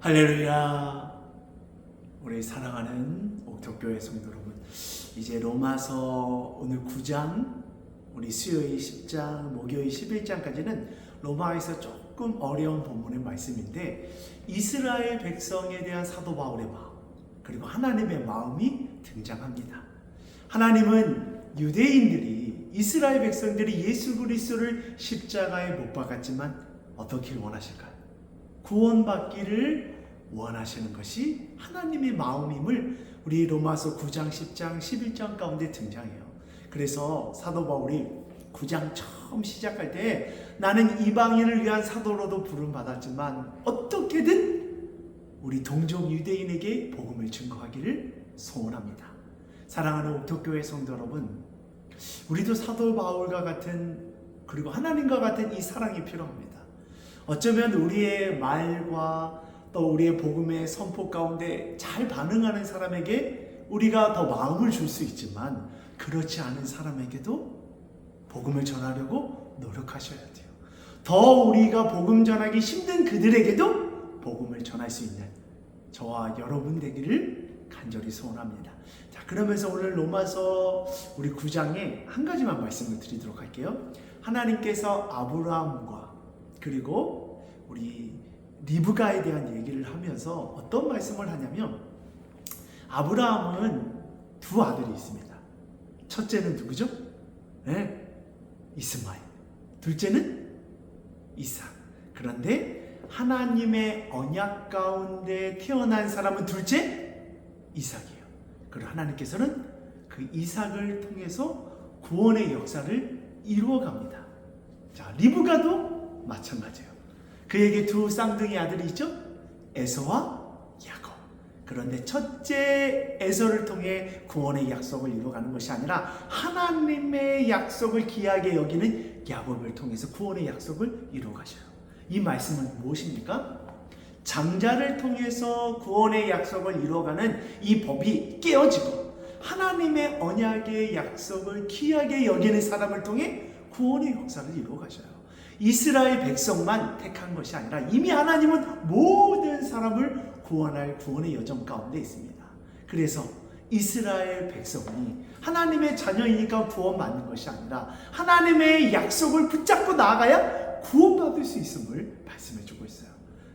할렐루야. 우리 사랑하는 옥토교회 성도 여러분, 이제 로마서 오늘 9장, 우리 수요일 10장, 목요일 11장까지는 로마에서 조금 어려운 본문의 말씀인데, 이스라엘 백성에 대한 사도 바울의 마음, 그리고 하나님의 마음이 등장합니다. 하나님은 유대인들이, 이스라엘 백성들이 예수 그리스도를 십자가에 못 박았지만 어떻게 원하실까요? 구원받기를 원하시는 것이 하나님의 마음임을 우리 로마서 9장, 10장, 11장 가운데 등장해요. 그래서 사도 바울이 9장 처음 시작할 때 나는 이방인을 위한 사도로도 부름받았지만 어떻게든 우리 동족 유대인에게 복음을 증거하기를 소원합니다. 사랑하는 옥토교회 성도 여러분, 우리도 사도 바울과 같은, 그리고 하나님과 같은 이 사랑이 필요합니다. 어쩌면 우리의 말과 또 우리의 복음의 선포 가운데 잘 반응하는 사람에게 우리가 더 마음을 줄 수 있지만, 그렇지 않은 사람에게도 복음을 전하려고 노력하셔야 돼요. 더 우리가 복음 전하기 힘든 그들에게도 복음을 전할 수 있는 저와 여러분 되기를 간절히 소원합니다. 자, 그러면서 오늘 로마서 우리 9장에 한 가지만 말씀을 드리도록 할게요. 하나님께서 아브라함과 그리고 우리 리브가에 대한 얘기를 하면서 어떤 말씀을 하냐면, 아브라함은 두 아들이 있습니다. 첫째는 누구죠? 네, 이스마엘. 둘째는 이삭. 그런데 하나님의 언약 가운데 태어난 사람은 둘째 이삭이에요. 그리고 하나님께서는 그 이삭을 통해서 구원의 역사를 이루어갑니다. 자, 리브가도 마찬가지예요. 그에게 두 쌍둥이 아들이 있죠? 에서와 야곱. 그런데 첫째 에서를 통해 구원의 약속을 이루어가는 것이 아니라 하나님의 약속을 귀하게 여기는 야곱을 통해서 구원의 약속을 이루어가셔요. 이 말씀은 무엇입니까? 장자를 통해서 구원의 약속을 이루어가는 이 법이 깨어지고 하나님의 언약의 약속을 귀하게 여기는 사람을 통해 구원의 역사를 이루어가셔요. 이스라엘 백성만 택한 것이 아니라 이미 하나님은 모든 사람을 구원할 구원의 여정 가운데 있습니다. 그래서 이스라엘 백성이 하나님의 자녀이니까 구원받는 것이 아니라 하나님의 약속을 붙잡고 나아가야 구원받을 수 있음을 말씀해 주고 있어요.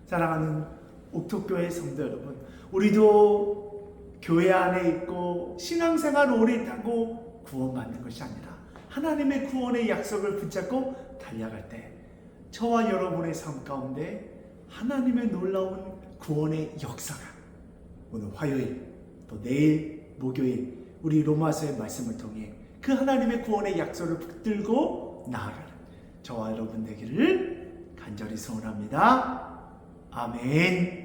사랑하는 옥토교회 성도 여러분, 우리도 교회 안에 있고 신앙생활 오래 하고 구원받는 것이 아니라 하나님의 구원의 약속을 붙잡고 달려갈 때 저와 여러분의 삶 가운데 하나님의 놀라운 구원의 역사가 오늘 화요일 또 내일 목요일 우리 로마서의 말씀을 통해 그 하나님의 구원의 약속을 붙들고 나아가는 저와 여러분 되기를 간절히 소원합니다. 아멘.